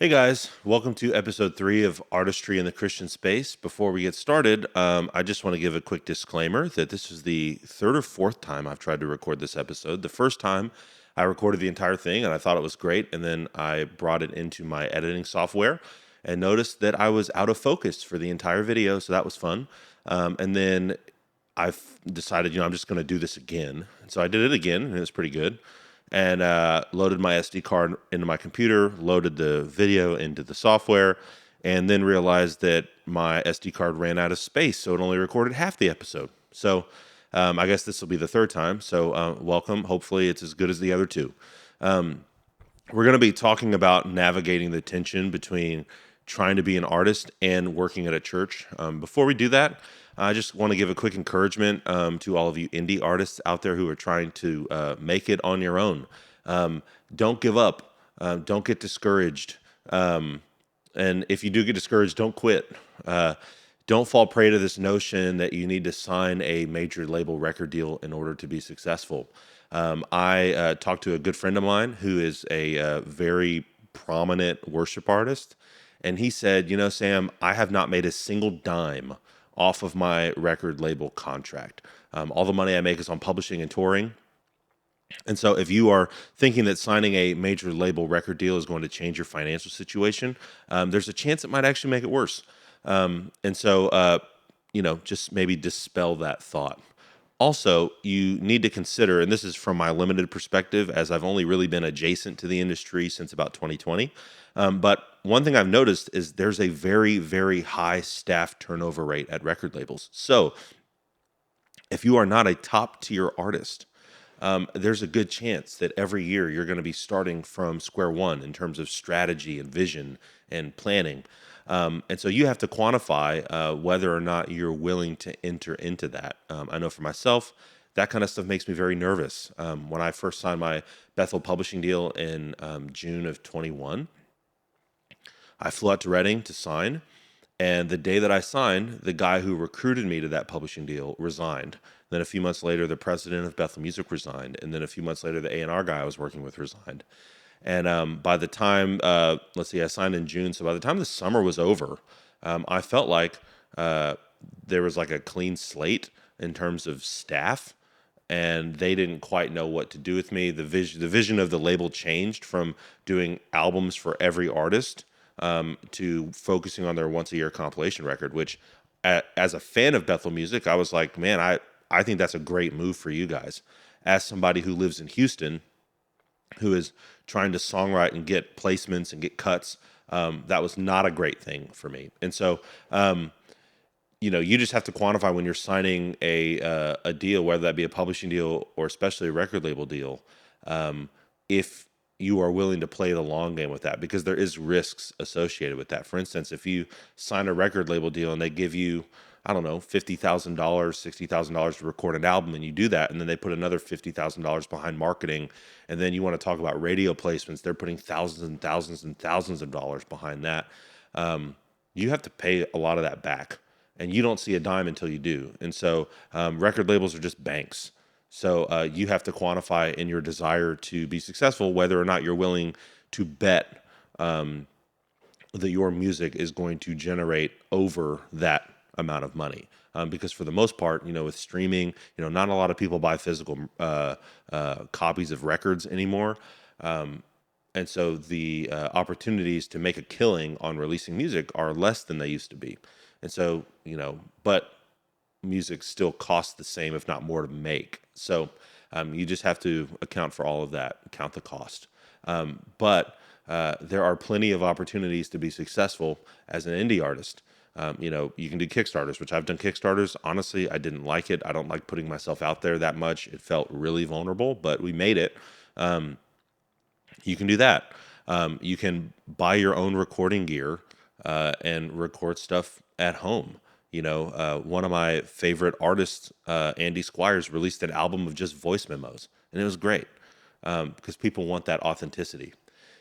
Hey guys, welcome to episode 3 of Artistry in the Christian Space. Before we get started, I just want to give a quick disclaimer that this is the third or fourth time I've tried to record this episode. The first time I recorded the entire thing and I thought it was great, and then I brought it into my editing software and noticed that I was out of focus for the entire video, so that was fun. And then I've decided, I'm just going to do this again. So I did it again, and it was pretty good. And loaded my SD card into my computer, loaded the video into the software, and then realized that my SD card ran out of space, so it only recorded half the episode. So I guess this will be the third time. So welcome. Hopefully, it's as good as the other two. We're going to be talking about navigating the tension between trying to be an artist and working at a church. Before we do that, I just want to give a quick encouragement to all of you indie artists out there who are trying to make it on your own. Don't give up. Don't get discouraged. And if you do get discouraged, don't quit. Don't fall prey to this notion that you need to sign a major label record deal in order to be successful. I talked to a good friend of mine who is a very prominent worship artist, and he said, Sam, I have not made a single dime off of my record label contract. All the money I make is on publishing and touring. And so if you are thinking that signing a major label record deal is going to change your financial situation, there's a chance it might actually make it worse. Just maybe dispel that thought. Also, you need to consider, and this is from my limited perspective, as I've only really been adjacent to the industry since about 2020. But one thing I've noticed is there's a very, very high staff turnover rate at record labels. So if you are not a top tier artist, there's a good chance that every year you're going to be starting from square one in terms of strategy and vision and planning. And so you have to quantify whether or not you're willing to enter into that. I know for myself, that kind of stuff makes me very nervous. When I first signed my Bethel publishing deal in June of 21, I flew out to Reading to sign. And the day that I signed, the guy who recruited me to that publishing deal resigned. Then a few months later, the president of Bethel Music resigned. And then a few months later, the A&R guy I was working with resigned. And by the time, I signed in June. So by the time the summer was over, I felt like there was like a clean slate in terms of staff, and they didn't quite know what to do with me. The vision of the label changed from doing albums for every artist to focusing on their once a year compilation record, which as a fan of Bethel music, I was like, man, I think that's a great move for you guys. As somebody who lives in Houston, who is trying to songwrite and get placements and get cuts, that was not a great thing for me. And so, you just have to quantify when you're signing a deal, whether that be a publishing deal or especially a record label deal, if you are willing to play the long game with that, because there is risks associated with that. For instance, if you sign a record label deal and they give you, I don't know, $50,000, $60,000 to record an album, and you do that, and then they put another $50,000 behind marketing, and then you want to talk about radio placements, they're putting thousands and thousands and thousands of dollars behind that. You have to pay a lot of that back, and you don't see a dime until you do. And so record labels are just banks. So you have to quantify in your desire to be successful whether or not you're willing to bet that your music is going to generate over that amount of money. Because for the most part, with streaming, not a lot of people buy physical copies of records anymore. And so the opportunities to make a killing on releasing music are less than they used to be. And so, but music still costs the same, if not more, to make. So you just have to account for all of that, count the cost. But there are plenty of opportunities to be successful as an indie artist. You can do Kickstarters, which I've done Kickstarters. Honestly, I didn't like it. I don't like putting myself out there that much. It felt really vulnerable, but we made it. You can do that. You can buy your own recording gear and record stuff at home. One of my favorite artists, Andy Squires, released an album of just voice memos, and it was great because people want that authenticity.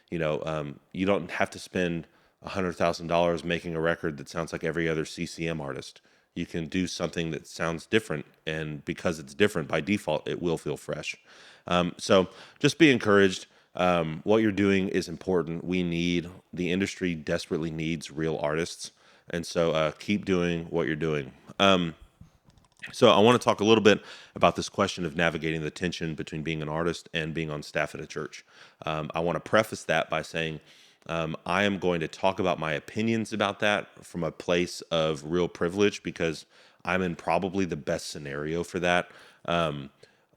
You don't have to spend $100,000 making a record that sounds like every other CCM artist. You can do something that sounds different, and because it's different, by default, it will feel fresh. So just be encouraged. What you're doing is important. The industry desperately needs real artists. And so keep doing what you're doing. So I want to talk a little bit about this question of navigating the tension between being an artist and being on staff at a church. I want to preface that by saying I am going to talk about my opinions about that from a place of real privilege because I'm in probably the best scenario for that.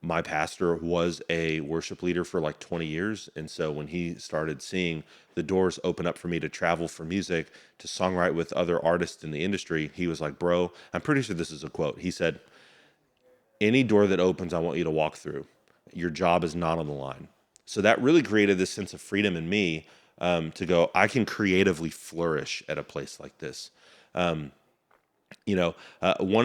My pastor was a worship leader for like 20 years. And so when he started seeing the doors open up for me to travel for music, to songwrite with other artists in the industry, he was like, bro, I'm pretty sure this is a quote. He said, any door that opens, I want you to walk through. Your job is not on the line. So that really created this sense of freedom in me to go, I can creatively flourish at a place like this. One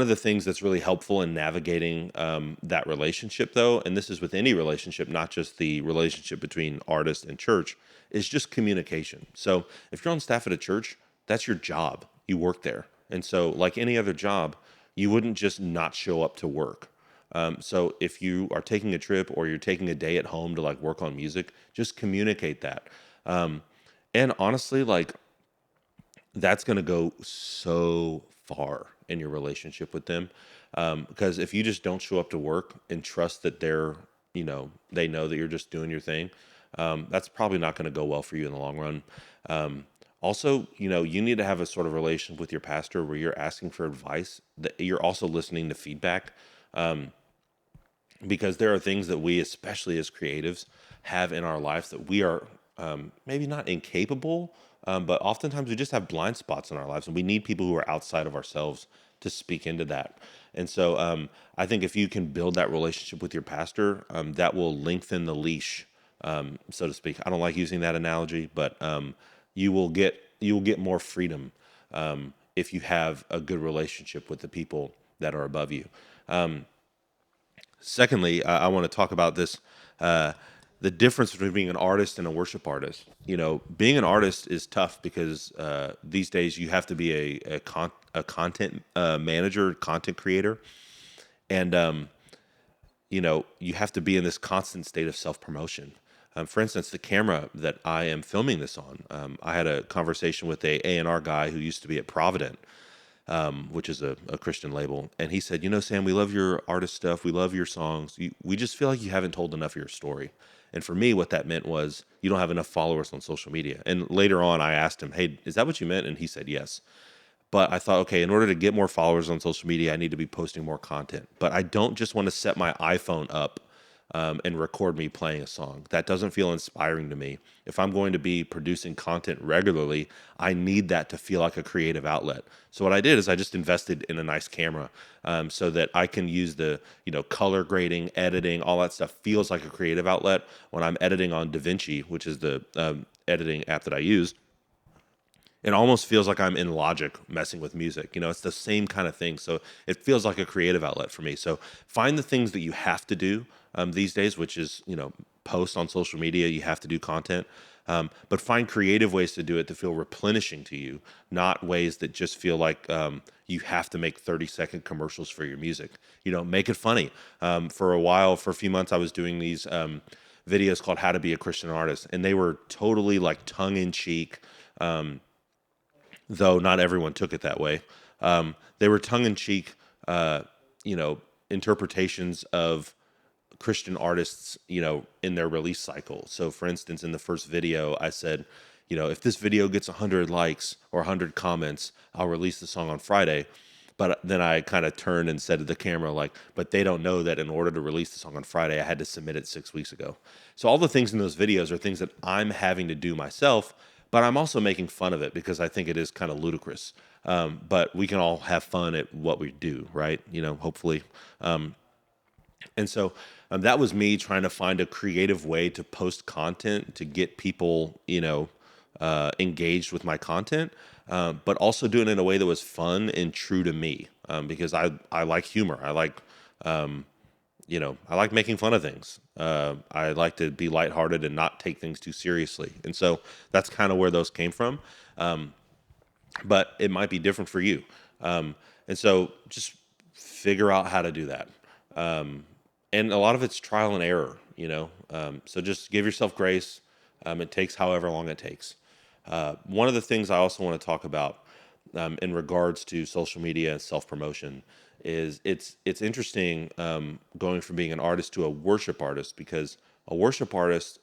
of the things that's really helpful in navigating that relationship, though, and this is with any relationship, not just the relationship between artist and church, is just communication. So if you're on staff at a church, that's your job. You work there. And so, like any other job, you wouldn't just not show up to work. So if you are taking a trip or you're taking a day at home to like work on music, just communicate that. And honestly, like that's going to go so far in your relationship with them. Because if you just don't show up to work and trust that they know that you're just doing your thing, that's probably not going to go well for you in the long run. Also, you need to have a sort of relationship with your pastor where you're asking for advice, that you're also listening to feedback. Because there are things that we, especially as creatives, have in our life that we are maybe not incapable, but oftentimes we just have blind spots in our lives, and we need people who are outside of ourselves to speak into that. And so I think if you can build that relationship with your pastor, that will lengthen the leash, so to speak. I don't like using that analogy, but you will get more freedom if you have a good relationship with the people that are above you. Secondly, I want to talk about this the difference between being an artist and a worship artist. Being an artist is tough because these days you have to be a content manager, content creator, and you have to be in this constant state of self promotion. For instance, the camera that I am filming this on, I had a conversation with a A&R guy who used to be at Provident, which is a Christian label. And he said, Sam, we love your artist stuff. We love your songs. We just feel like you haven't told enough of your story. And for me, what that meant was you don't have enough followers on social media. And later on, I asked him, hey, is that what you meant? And he said, yes. But I thought, okay, in order to get more followers on social media, I need to be posting more content. But I don't just want to set my iPhone up and record me playing a song. That doesn't feel inspiring to me. If I'm going to be producing content regularly, I need that to feel like a creative outlet. So what I did is I just invested in a nice camera so that I can use the color grading, editing, all that stuff feels like a creative outlet. When I'm editing on DaVinci, which is the editing app that I use, it almost feels like I'm in Logic messing with music. It's the same kind of thing. So it feels like a creative outlet for me. So find the things that you have to do these days, which is, post on social media, you have to do content. But find creative ways to do it to feel replenishing to you, not ways that just feel like you have to make 30-second commercials for your music. Make it funny. For a few months, I was doing these videos called How to Be a Christian Artist, and they were totally like tongue-in-cheek, though not everyone took it that way. They were tongue-in-cheek, interpretations of Christian artists, in their release cycle. So for instance, in the first video, I said, if this video gets 100 likes or 100 comments, I'll release the song on Friday. But then I kind of turned and said to the camera, like, but they don't know that in order to release the song on Friday, I had to submit it 6 weeks ago. So all the things in those videos are things that I'm having to do myself, but I'm also making fun of it because I think it is kind of ludicrous. But we can all have fun at what we do, right? Hopefully. And so that was me trying to find a creative way to post content to get people, engaged with my content, but also doing it in a way that was fun and true to me, because I like humor. I like making fun of things. I like to be lighthearted and not take things too seriously. And so that's kind of where those came from. But it might be different for you. And so just figure out how to do that. And a lot of it's trial and error. So just give yourself grace. It takes however long it takes. One of the things I also want to talk about in regards to social media and self promotion is it's interesting going from being an artist to a worship artist, because a worship artist,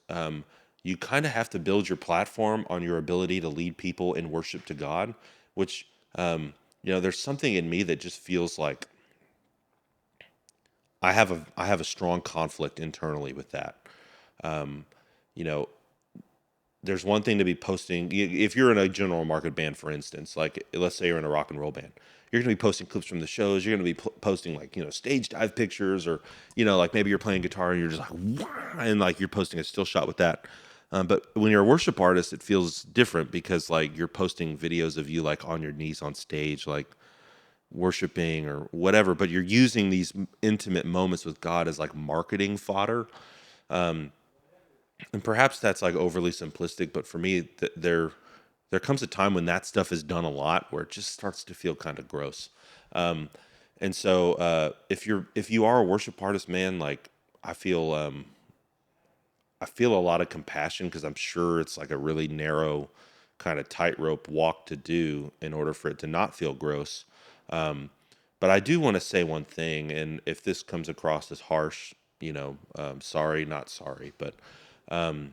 you kind of have to build your platform on your ability to lead people in worship to God, which there's something in me that just feels like I have a strong conflict internally with that. Um, you know, there's one thing to be posting. If you're in a general market band, for instance, like let's say you're in a rock and roll band, you're going to be posting clips from the shows. You're going to be posting like stage dive pictures, or like maybe you're playing guitar and you're just like "Wah," and like you're posting a still shot with that. But when you're a worship artist, it feels different because like you're posting videos of you like on your knees on stage, like worshiping or whatever. But you're using these intimate moments with God as like marketing fodder. Um, and perhaps that's like overly simplistic, but for me, there comes a time when that stuff is done a lot where it just starts to feel kind of gross. Um, and so if you are a worship artist, man, like I feel I feel a lot of compassion, because I'm sure it's like a really narrow kind of tightrope walk to do in order for it to not feel gross. Um, but I do want to say one thing, and if this comes across as harsh, sorry, not sorry, but um,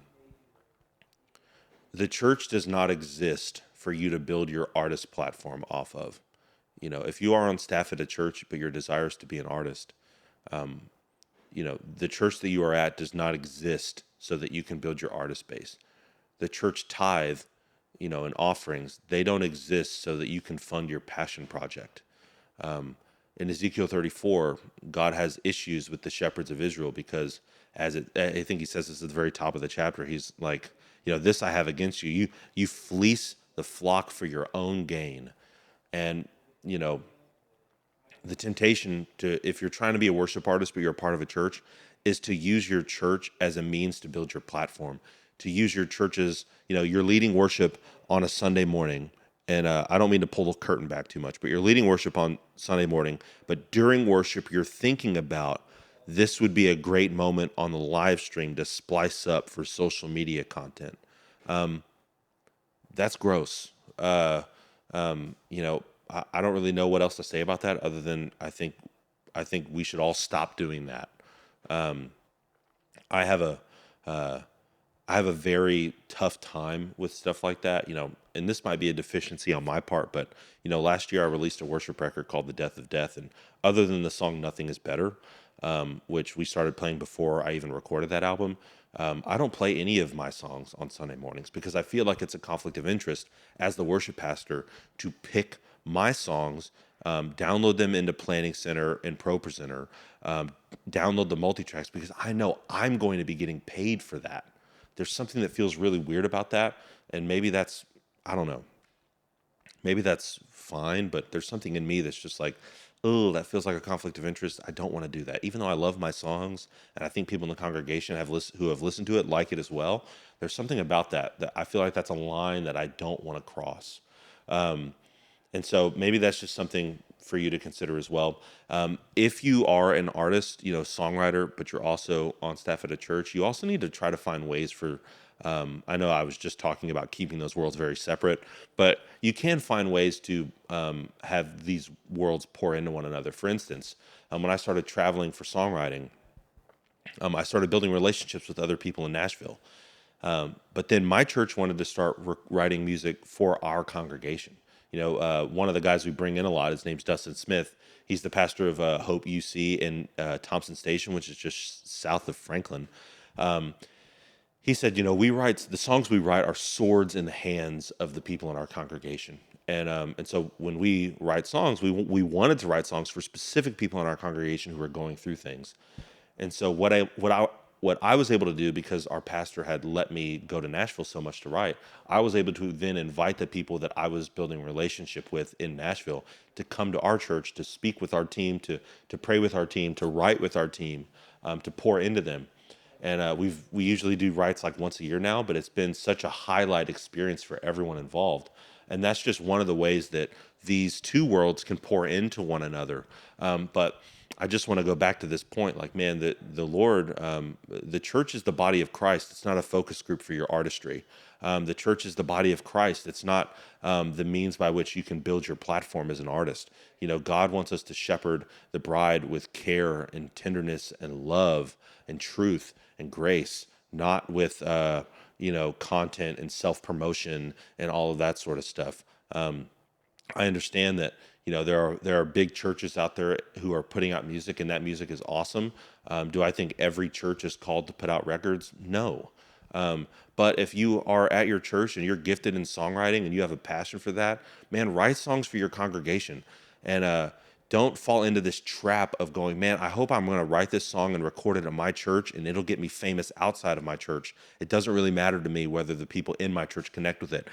the church does not exist for you to build your artist platform off of. If you are on staff at a church, but your desire is to be an artist, um, the church that you are at does not exist so that you can build your artist base. The church tithe, and offerings, they don't exist so that you can fund your passion project. In Ezekiel 34, God has issues with the shepherds of Israel because, I think he says this at the very top of the chapter. He's like, this I have against you. You fleece the flock for your own gain, and you know the temptation to, if you're trying to be a worship artist but you're a part of a church, is to use your church as a means to build your platform, to use your churches. You're leading worship on a Sunday morning, and I don't mean to pull the curtain back too much, but you're leading worship on Sunday morning, but during worship you're thinking about, this would be a great moment on the live stream to splice up for social media content. um, that's gross. I don't really know what else to say about that, other than I think we should all stop doing that. Um, I have a uh, I have a very tough time with stuff like that, and this might be a deficiency on my part, but last year I released a worship record called "The Death of Death," and other than the song "Nothing Is Better," which we started playing before I even recorded that album, I don't play any of my songs on Sunday mornings because I feel like it's a conflict of interest as the worship pastor to pick my songs, download them into Planning Center and Pro Presenter, um, download the multi tracks, because I know I'm going to be getting paid for that. There's something that feels really weird about that, and maybe that's, I don't know, maybe that's fine, but there's something in me that's just like, oh, that feels like a conflict of interest. I don't want to do that, even though I love my songs, and I think people in the congregation who have listened to it like it as well. There's something about that I feel like that's a line that I don't want to cross. Um, and so maybe that's just something for you to consider as well. If you are an artist, songwriter, but you're also on staff at a church, you also need to try to find ways for. I know I was just talking about keeping those worlds very separate, but you can find ways to have these worlds pour into one another. For instance, when I started traveling for songwriting, I started building relationships with other people in Nashville. But then my church wanted to start writing music for our congregation. One of the guys we bring in a lot, his name's Dustin Smith. He's the pastor of Hope UC in Thompson Station, which is just south of Franklin. Um, he said, we write the songs we write are swords in the hands of the people in our congregation. And so when we write songs, we wanted to write songs for specific people in our congregation who are going through things. And so what I was able to do, because our pastor had let me go to Nashville so much to write, I was able to then invite the people that I was building a relationship with in Nashville to come to our church, to speak with our team, to pray with our team, to write with our team, to pour into them. And we usually do writes like once a year now, but it's been such a highlight experience for everyone involved. And that's just one of the ways that these two worlds can pour into one another. But I just want to go back to this point. Like, man, the Lord, the church is the body of Christ. It's not a focus group for your artistry. The church is the body of Christ. It's not the means by which you can build your platform as an artist. You know, God wants us to shepherd the bride with care and tenderness and love and truth and grace, not with content and self promotion and all of that sort of stuff. I understand that there are big churches out there who are putting out music, and that music is awesome. Do I think every church is called to put out records? No. But if you are at your church and you're gifted in songwriting and you have a passion for that, man, write songs for your congregation, and don't fall into this trap of going, man, I hope I'm going to write this song and record it at my church and it'll get me famous outside of my church. It doesn't really matter to me whether the people in my church connect with it.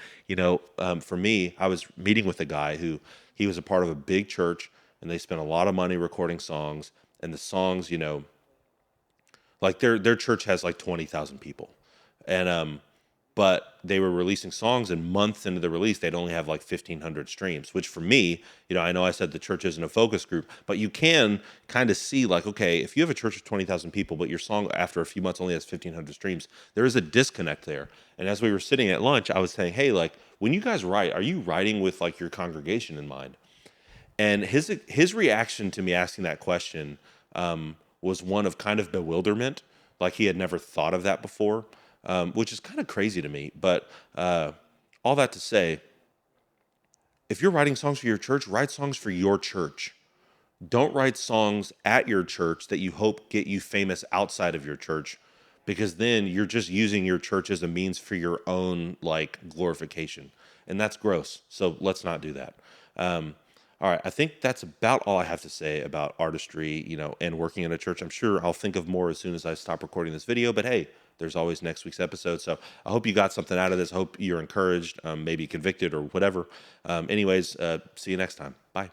For me, I was meeting with a guy who he was a part of a big church and they spent a lot of money recording songs, and the songs, like their church has like 20,000 people. And but they were releasing songs, and months into the release they'd only have like 1,500 streams, which for me, I know I said the church isn't a focus group, but you can kind of see, like, okay, if you have a church of 20,000 people but your song after a few months only has 1,500 streams, there is a disconnect there. And as we were sitting at lunch, I was saying, hey, like, when you guys write, are you writing with like your congregation in mind? And his reaction to me asking that question was one of kind of bewilderment, like he had never thought of that before, which is kind of crazy to me. But all that to say, if you're writing songs for your church, write songs for your church. Don't write songs at your church that you hope get you famous outside of your church, because then you're just using your church as a means for your own like glorification, and that's gross. So let's not do that. All right, I think that's about all I have to say about artistry, and working in a church. I'm sure I'll think of more as soon as I stop recording this video, but hey, there's always next week's episode. So I hope you got something out of this. I hope you're encouraged, maybe convicted or whatever. Anyways, see you next time. Bye.